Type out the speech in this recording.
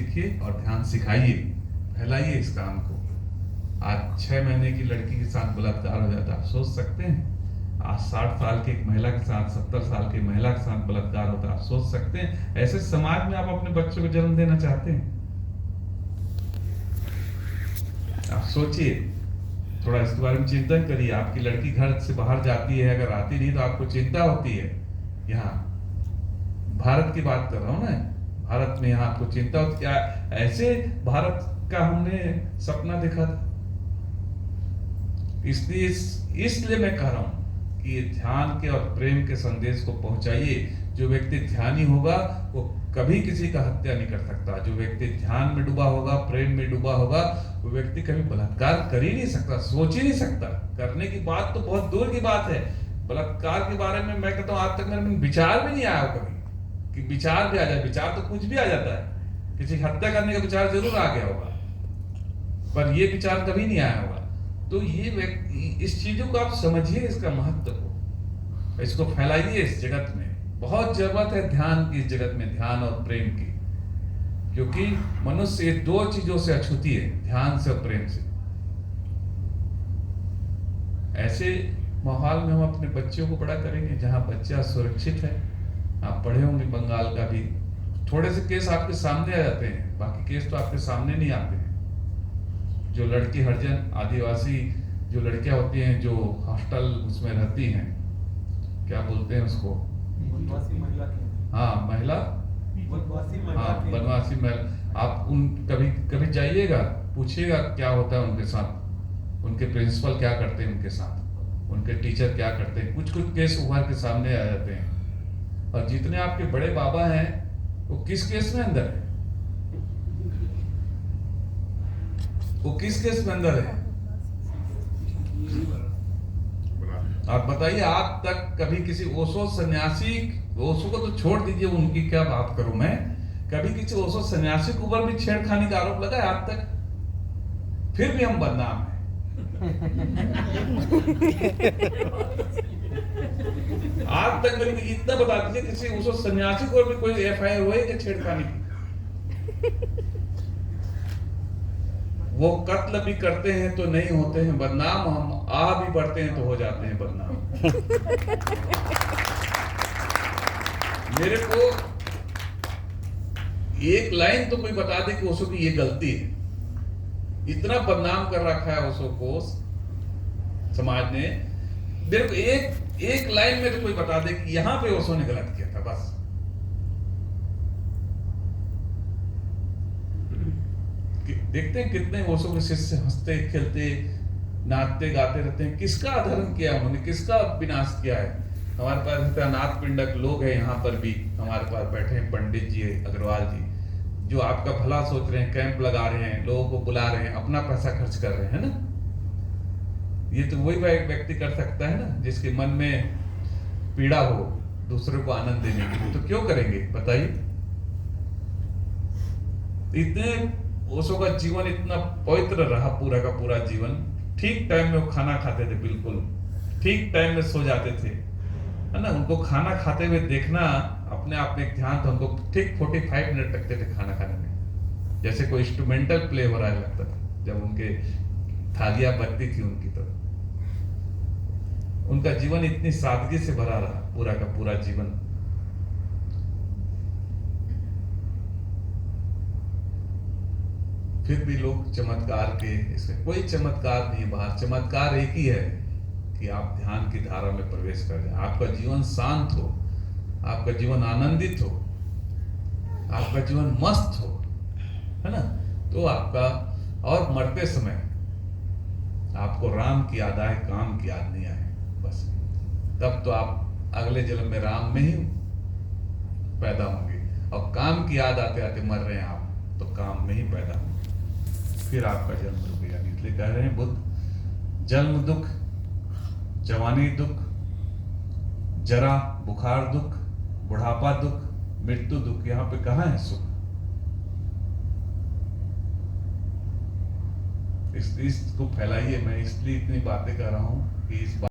सीखिए और ध्यान सिखाइए, फैलाइए इस काम को। आज 6 महीने की लड़की के साथ बलात्कार हो जाता है, आप सोच सकते हैं? आज 60 साल की एक महिला के साथ, 70 साल की महिला के साथ बलात्कार होता है, आप सोच सकते हैं? ऐसे समाज में आप अपने बच्चों को जन्म देना चाहते हैं? आप सोचिए, थोड़ा इसके बारे में चिंतन करिए। आपकी लड़की घर से बाहर जाती है, अगर आती नहीं तो आपको चिंता होती है। यहाँ भारत की बात कर रहा हूं ना, भारत में यहाँ आपको चिंता होती, क्या ऐसे भारत का हमने सपना देखा था? इसलिए मैं कह रहा हूं कि ध्यान के और प्रेम के संदेश को पहुंचाइए। जो व्यक्ति ध्यानी होगा वो कभी किसी का हत्या नहीं कर सकता। जो व्यक्ति ध्यान में डूबा होगा, प्रेम में डूबा होगा, वो व्यक्ति कभी बलात्कार कर ही नहीं सकता, सोच ही नहीं सकता। करने की बात तो बहुत दूर की बात है। बलात्कार के बारे में मैं कहता हूं आज तक मेरे मन विचार भी नहीं आया कभी कि विचार भी आ जाए। विचार तो कुछ भी आ जाता है, किसी हत्या करने का विचार जरूर आ गया होगा, पर ये विचार कभी नहीं आया होगा। तो ये व्यक्ति, इस चीजों को आप समझिए, इसका महत्व को, इसको फैलाइए इस जगत में। बहुत जरूरत है ध्यान की इस जगत में, ध्यान और प्रेम की, क्योंकि मनुष्य ये दो चीजों से अछूती है, ध्यान से और प्रेम से। ऐसे माहौल में हम अपने बच्चों को बड़ा करेंगे जहां बच्चा सुरक्षित है। आप पढ़े होंगे बंगाल का भी, थोड़े से केस आपके सामने आ जाते हैं, बाकी केस तो आपके सामने नहीं आते हैं। जो लड़की हरिजन आदिवासी जो लड़कियां होती हैं, जो हॉस्टल उसमें रहती हैं, क्या बोलते हैं उसको? हाँ, महिला, हाँ, बनवासी महिला। आप उन कभी जाइएगा, पूछिएगा क्या होता है उनके साथ, उनके प्रिंसिपल क्या करते हैं उनके साथ, उनके टीचर क्या करते हैं। कुछ कुछ केस उभर के सामने आ जाते हैं। और जितने आपके बड़े बाबा हैं वो किस केस में अंदर है? वो किस केस में अंदर है? आप बताइए, आप तक कभी किसी ओशो सन्यासी, ओशो को तो छोड़ दीजिए, उनकी क्या बात करूं मैं, कभी किसी ओशो सन्यासी के ऊपर भी छेड़खानी का आरोप लगा है आज तक? फिर भी हम बदनाम हैं। आज तक मेरे को इतना बता दीजिए, किसी ओशो सन्यासी को भी कोई एफआईआर हुई है छेड़खानी की? वो कत्ल भी करते हैं तो नहीं होते हैं बदनाम, हम आ भी बढ़ते हैं तो हो जाते हैं बदनाम। मेरे को एक लाइन तो कोई बता दे कि ओशो की ये गलती है। इतना बदनाम कर रखा है ओशो को समाज ने। मेरे को एक लाइन में तो कोई बता दे कि यहां पे ओशो ने गलत किया था, बस। देखते हैं कितने ओशो के शिष्य हंसते खेलते नाचते गाते रहते हैं। किसका अधर्म किया उन्होंने, किसका विनाश किया है? हमारे पास अनाथ पिंडक लोग हैं, यहाँ पर भी हमारे पास बैठे हैं पंडित जी, अग्रवाल जी, जो आपका भला सोच रहे हैं, कैंप लगा रहे हैं, लोगों को बुला रहे हैं, अपना पैसा खर्च कर रहे हैं ना। ये तो वही व्यक्ति कर सकता है ना जिसके मन में पीड़ा हो दूसरों को आनंद देने की। तो क्यों करेंगे बताइए? इतने ओशो का जीवन इतना पवित्र रहा, पूरा का पूरा जीवन। ठीक टाइम में वो खाना खाते थे, बिल्कुल ठीक टाइम में सो जाते थे, है ना। उनको खाना खाते हुए देखना अपने आप में एक ध्यान था। उनको ठीक 45 मिनट लगते थे खाना खाने में, जैसे कोई इंस्ट्रूमेंटल प्ले हो रहा है लगता था जब उनके थालियां बजती थी उनकी। तो उनका जीवन इतनी सादगी से भरा रहा, पूरा का पूरा जीवन। फिर भी लोग चमत्कार के, इसमें कोई चमत्कार नहीं है बाहर। चमत्कार एक ही है कि आप ध्यान की धारा में प्रवेश कर जाए, आपका जीवन शांत हो, आपका जीवन आनंदित हो, आपका जीवन मस्त हो, है ना। तो आपका, और मरते समय आपको राम की याद आए, काम की याद नहीं आए, बस। तब तो आप अगले जन्म में राम में ही पैदा होंगे। और काम की याद आते आते मर रहे हैं आप, तो काम में ही पैदा होंगे, फिर आपका जन्म रुकेगा। इसलिए कह रहे हैं बुद्ध, जन्म दुख, जवानी दुख, जरा बुखार दुख, बुढ़ापा दुख, मृत्यु दुख, यहां पे कहां है सुख? इसको फैलाइए। मैं इसलिए इतनी बातें कर रहा हूं कि इस